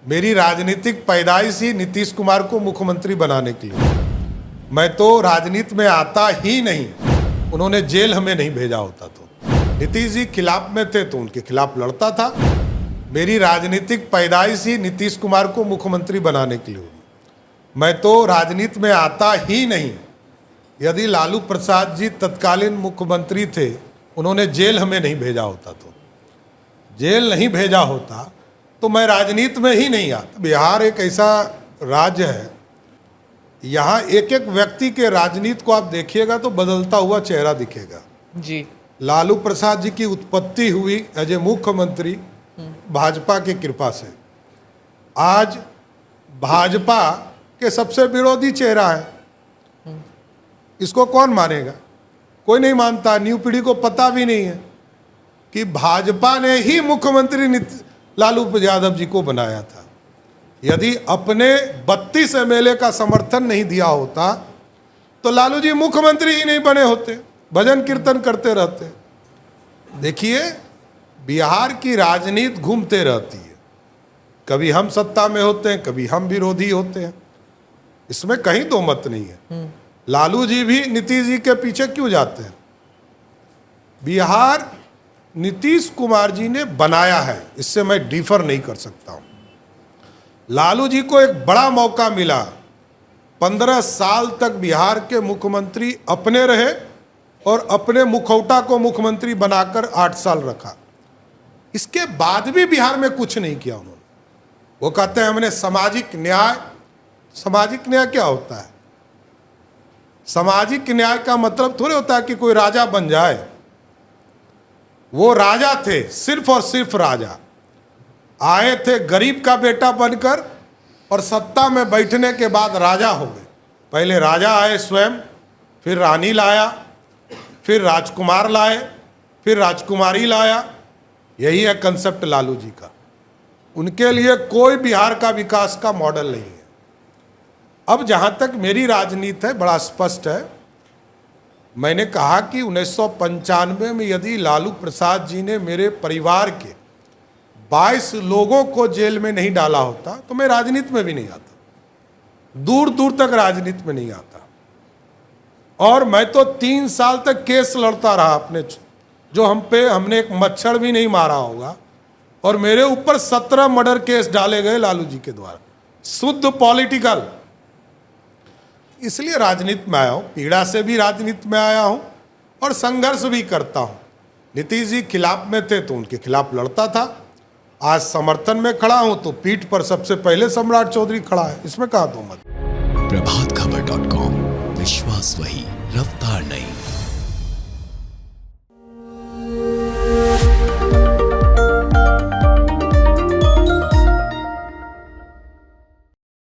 मेरी राजनीतिक पैदाइश ही नीतीश कुमार को मुख्यमंत्री बनाने के लिए। मैं तो राजनीति में आता ही नहीं, उन्होंने जेल हमें नहीं भेजा होता तो। नीतीश जी खिलाफ में थे तो उनके खिलाफ लड़ता था। मेरी राजनीतिक पैदाइश ही नीतीश कुमार को मुख्यमंत्री बनाने के लिए हुई। मैं तो राजनीति में आता ही नहीं। यदि लालू प्रसाद जी तत्कालीन मुख्यमंत्री थे, उन्होंने जेल हमें नहीं भेजा होता तो, जेल नहीं भेजा होता तो मैं राजनीति में ही नहीं आता। बिहार एक ऐसा राज्य है, यहाँ एक एक व्यक्ति के राजनीति को आप देखिएगा तो बदलता हुआ चेहरा दिखेगा जी। लालू प्रसाद जी की उत्पत्ति हुई एज ए मुख्यमंत्री भाजपा की कृपा से। आज भाजपा के सबसे विरोधी चेहरा है, इसको कौन मानेगा? कोई नहीं मानता। न्यू पीढ़ी को पता भी नहीं है कि भाजपा ने ही मुख्यमंत्री लालू यादव जी को बनाया था। यदि अपने 32 एमएलए का समर्थन नहीं दिया होता तो लालू जी मुख्यमंत्री ही नहीं बने होते, भजन कीर्तन करते रहते। देखिए, बिहार की राजनीति घूमते रहती है, कभी हम सत्ता में होते हैं, कभी हम विरोधी होते हैं, इसमें कहीं दो मत नहीं है। लालू जी भी नीतीश जी के पीछे क्यों जाते हैं? बिहार नीतीश कुमार जी ने बनाया है, इससे मैं डिफर नहीं कर सकता हूं। लालू जी को एक बड़ा मौका मिला, 15 साल तक बिहार के मुख्यमंत्री अपने रहे और अपने मुखौटा को मुख्यमंत्री बनाकर 8 साल रखा। इसके बाद भी बिहार में कुछ नहीं किया उन्होंने। वो कहते हैं हमने सामाजिक न्याय। सामाजिक न्याय क्या होता है? सामाजिक न्याय का मतलब थोड़े होता है कि कोई राजा बन जाए। वो राजा थे, सिर्फ और सिर्फ राजा। आए थे गरीब का बेटा बनकर और सत्ता में बैठने के बाद राजा हो गए। पहले राजा आए स्वयं, फिर रानी लाया, फिर राजकुमार लाए, फिर राजकुमारी लाया। यही है कंसेप्ट लालू जी का। उनके लिए कोई बिहार का विकास का मॉडल नहीं है। अब जहाँ तक मेरी राजनीति है, बड़ा स्पष्ट है। मैंने कहा कि 1995 में यदि लालू प्रसाद जी ने मेरे परिवार के 22 लोगों को जेल में नहीं डाला होता तो मैं राजनीति में भी नहीं आता, दूर दूर तक राजनीति में नहीं आता। और मैं तो 3 साल तक केस लड़ता रहा अपने, जो हमने एक मच्छर भी नहीं मारा होगा। और मेरे ऊपर 17 मर्डर केस डाले गए लालू जी के द्वारा, शुद्ध पॉलिटिकल। इसलिए राजनीति में आया हूँ, पीड़ा से भी राजनीति में आया हूँ और संघर्ष भी करता हूँ। नीतीश जी खिलाफ में थे तो उनके खिलाफ लड़ता था। आज समर्थन में खड़ा हूँ तो पीठ पर सबसे पहले सम्राट चौधरी खड़ा है, इसमें कहा दो मत। प्रभातखबर.com, विश्वास वही, रफ्तार नहीं।